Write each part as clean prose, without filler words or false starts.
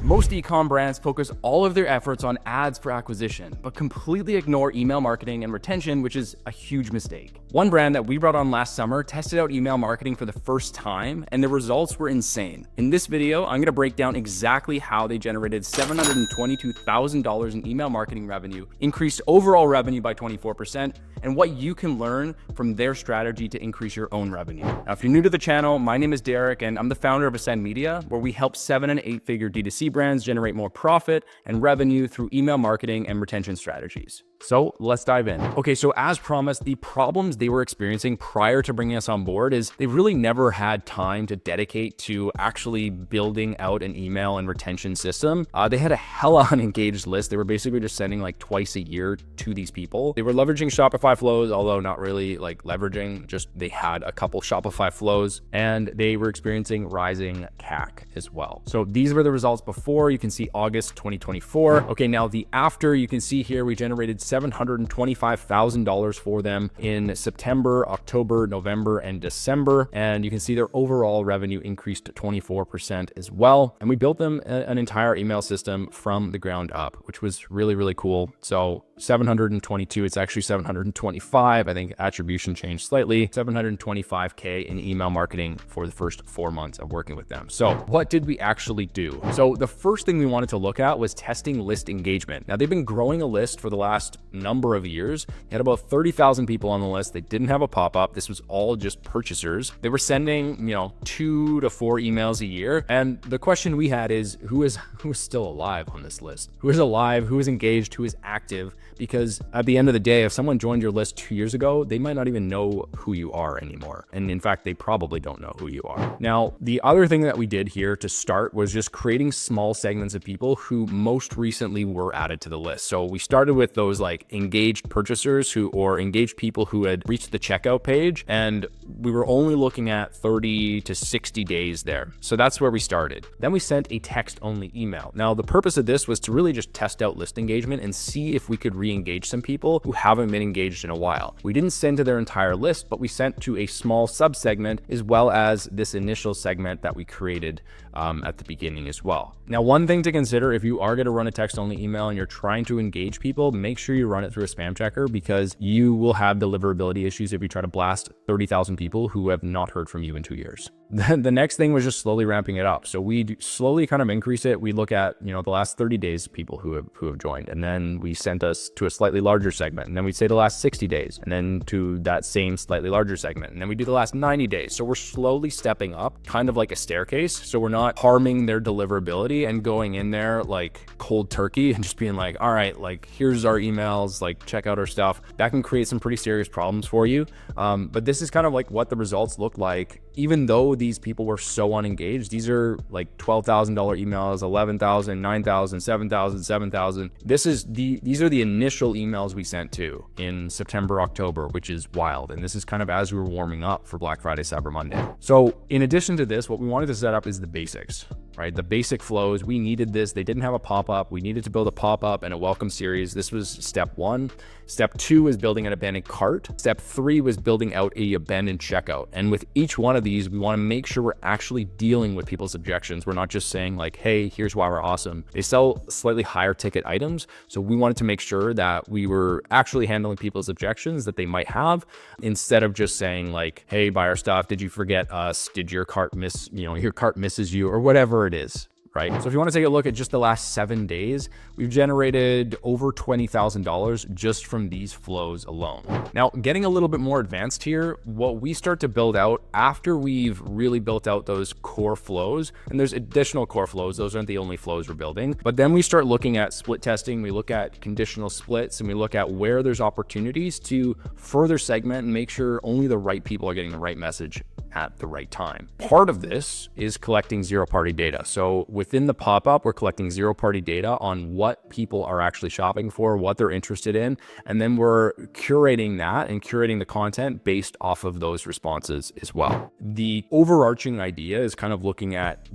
Most e-com brands focus all of their efforts on ads for acquisition, but completely ignore email marketing and retention, which is a huge mistake. One brand that we brought on last summer tested out email marketing for the first time, and the results were insane. In this video, I'm gonna break down exactly how they generated $722,000 in email marketing revenue, increased overall revenue by 24%, and what you can learn from their strategy to increase your own revenue. Now, if you're new to the channel, my name is Derek, and I'm the founder of Ascend Media, where we help 7- and 8-figure D2C brands generate more profit and revenue through email marketing and retention strategies. So let's dive in. Okay, so as promised, the problems they were experiencing prior to bringing us on board is they really never had time to dedicate to actually building out an email and retention system. They had a hella unengaged list. They were basically just sending like twice a year to these people. They were leveraging Shopify flows, although not really like leveraging, just they had a couple Shopify flows, and they were experiencing rising CAC as well. So these were the results before. You can see August 2024. Okay, now the after, you can see here we generated $725,000 for them in September, October, November, and December. And you can see their overall revenue increased to 24% as well. And we built them an entire email system from the ground up, which was really, really cool. So 722, it's actually 725. I think attribution changed slightly. 725K in email marketing for the first 4 months of working with them. So what did we actually do? So the first thing we wanted to look at was testing list engagement. Now they've been growing a list for the last number of years. They had about 30,000 people on the list. They didn't have a pop-up. This was all just purchasers. They were sending, 2 to 4 emails a year. And the question we had is who is still alive on this list? Who is alive? Who is engaged? Who is active? Because at the end of the day, if someone joined your list 2 years ago, they might not even know who you are anymore. And in fact, they probably don't know who you are. Now, the other thing that we did here to start was just creating small segments of people who most recently were added to the list. So we started with those like engaged purchasers or engaged people who had reached the checkout page. And we were only looking at 30 to 60 days there. So that's where we started. Then we sent a text only email. Now, the purpose of this was to really just test out list engagement and see if we could re-engage some people who haven't been engaged in a while. We didn't send to their entire list, but we sent to a small subsegment as well as this initial segment that we created at the beginning as well. Now, one thing to consider if you are going to run a text only email and you're trying to engage people, make sure you run it through a spam checker because you will have deliverability issues if you try to blast 30,000 people who have not heard from you in 2 years. Then the next thing was just slowly ramping it up. So we slowly kind of increase it. We look at, the last 30 days people who have joined, and then we sent us to a slightly larger segment. And then we say the last 60 days, and then to that same slightly larger segment. And then we do the last 90 days. So we're slowly stepping up, kind of like a staircase. So we're not harming their deliverability and going in there like cold turkey and just being like, all right, like here's our emails, like check out our stuff. That can create some pretty serious problems for you. But this is kind of like what the results look like. Even though these people were so unengaged, these are like $12,000 emails, 11,000, 9,000, 7,000, 7,000. These are the initial emails we sent to in September, October, which is wild. And this is kind of as we were warming up for Black Friday, Cyber Monday. So in addition to this, what we wanted to set up is the basics, right? The basic flows. We needed this. They didn't have a pop-up. We needed to build a pop-up and a welcome series. This was step 1. Step 2 is building an abandoned cart. Step 3 was building out a abandoned checkout. And with each one of these, we want to make sure we're actually dealing with people's objections. We're not just saying like, hey, here's why we're awesome. They sell slightly higher ticket items. So we wanted to make sure that we were actually handling people's objections that they might have instead of just saying like, hey, buy our stuff. Did you forget us? Did your cart miss, your cart misses you or whatever it is. Right? So if you want to take a look at just the last 7 days, we've generated over $20,000 just from these flows alone. Now, getting a little bit more advanced here, what we start to build out after we've really built out those core flows, and there's additional core flows, those aren't the only flows we're building, but then we start looking at split testing, we look at conditional splits, and we look at where there's opportunities to further segment and make sure only the right people are getting the right message at the right time. Part of this is collecting zero-party data. So within the pop-up, we're collecting zero-party data on what people are actually shopping for, what they're interested in, and then we're curating that and curating the content based off of those responses as well. The overarching idea is kind of looking at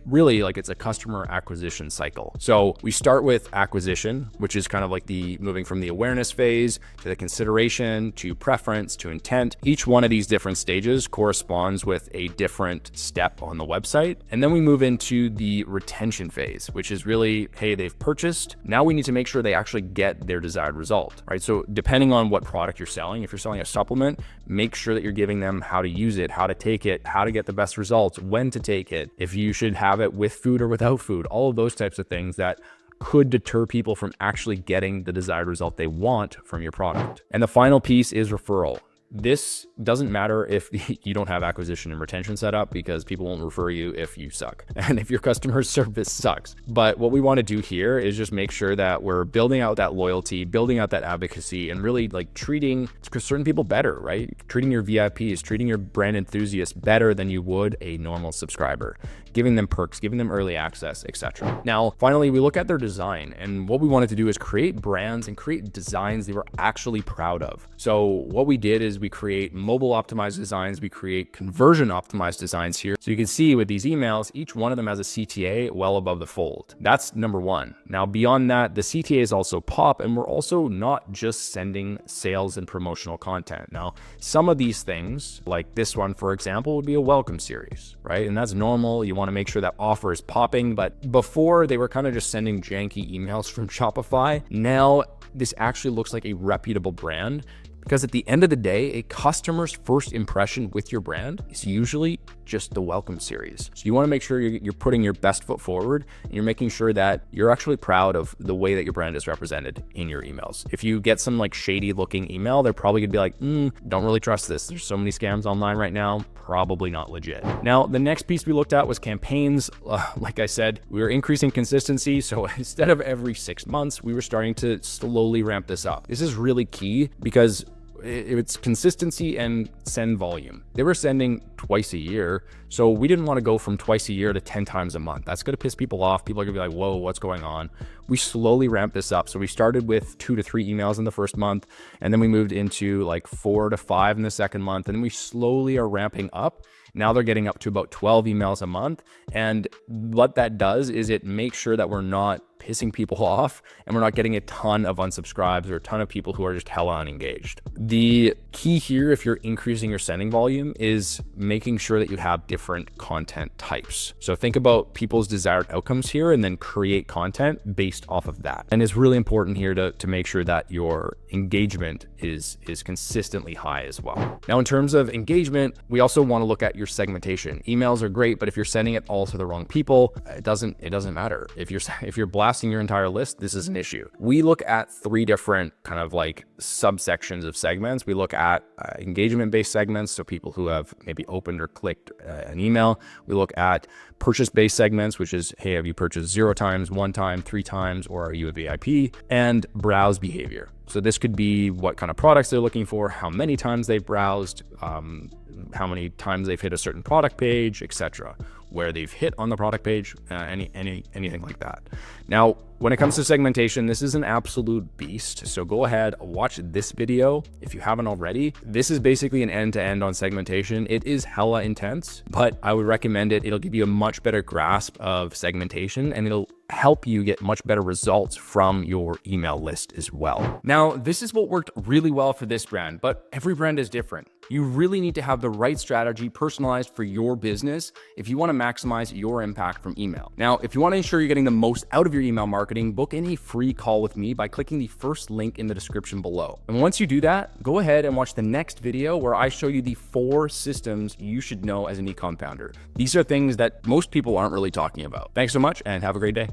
really like it's a customer acquisition cycle. So we start with acquisition, which is kind of like moving from the awareness phase to the consideration to preference to intent. Each one of these different stages corresponds with a different step on the website. And then we move into the the retention phase, which is really, hey, they've purchased. Now we need to make sure they actually get their desired result, right? So depending on what product you're selling, if you're selling a supplement, make sure that you're giving them how to use it, how to take it, how to get the best results, when to take it, if you should have it with food or without food, all of those types of things that could deter people from actually getting the desired result they want from your product. And the final piece is referral. This doesn't matter if you don't have acquisition and retention set up, because people won't refer you if you suck and if your customer service sucks. But what we want to do here is just make sure that we're building out that loyalty, building out that advocacy, and really like treating certain people better, right? Treating your VIPs, treating your brand enthusiasts better than you would a normal subscriber, giving them perks, giving them early access, etc. Now, finally, we look at their design, and what we wanted to do is create brands and create designs they were actually proud of. So what we did is we create mobile optimized designs, we create conversion optimized designs here. So you can see with these emails, each one of them has a CTA well above the fold. That's number one. Now, beyond that, the CTAs also pop, and we're also not just sending sales and promotional content. Now, some of these things, like this one, for example, would be a welcome series, right? And that's normal. You want to make sure that offer is popping, but before they were kind of just sending janky emails from Shopify. Now this actually looks like a reputable brand, because at the end of the day, a customer's first impression with your brand is usually just the welcome series. So you want to make sure you're putting your best foot forward, and you're making sure that you're actually proud of the way that your brand is represented in your emails. If you get some like shady looking email, they're probably gonna be like, don't really trust this. There's so many scams online right now, probably not legit. Now, the next piece we looked at was campaigns. Like I said, we were increasing consistency. So instead of every 6 months, we were starting to slowly ramp this up. This is really key because it's consistency and send volume. They were sending twice a year, so we didn't want to go from twice a year to 10 times a month. That's going to piss people off. People are going to be like, whoa, what's going on? We slowly ramped this up. So we started with 2 to 3 emails in the first month, and then we moved into like 4 to 5 in the second month, and then we slowly are ramping up. Now they're getting up to about 12 emails a month. And what that does is it makes sure that we're not pissing people off, and we're not getting a ton of unsubscribes or a ton of people who are just hella unengaged. The key here, if you're increasing your sending volume, is making sure that you have different content types. So think about people's desired outcomes here, and then create content based off of that. And it's really important here to make sure that your engagement is consistently high as well. Now, in terms of engagement, we also want to look at your segmentation. Emails are great, but if you're sending it all to the wrong people, it doesn't matter. If you're blasting your entire list, this is an issue. We look at 3 different kind of like subsections of segments. We look at engagement-based segments, so people who have maybe opened or clicked an email. We look at purchase-based segments, which is, hey, have you purchased 0 times, 1 time, 3 times, or are you a VIP? And browse behavior. So this could be what kind of products they're looking for, how many times they've browsed, how many times they've hit a certain product page, etc., where they've hit on the product page, anything like that. Now, when it comes to segmentation, this is an absolute beast. So go ahead, watch this video if you haven't already. This is basically an end-to-end on segmentation. It is hella intense, but I would recommend it. It'll give you a much better grasp of segmentation, and it'll help you get much better results from your email list as well. Now, this is what worked really well for this brand, but every brand is different. You really need to have the right strategy personalized for your business if you want to maximize your impact from email. Now, if you want to ensure you're getting the most out of your email marketing, book in a free call with me by clicking the first link in the description below. And once you do that, go ahead and watch the next video where I show you the 4 systems you should know as an ECOM founder. These are things that most people aren't really talking about. Thanks so much and have a great day.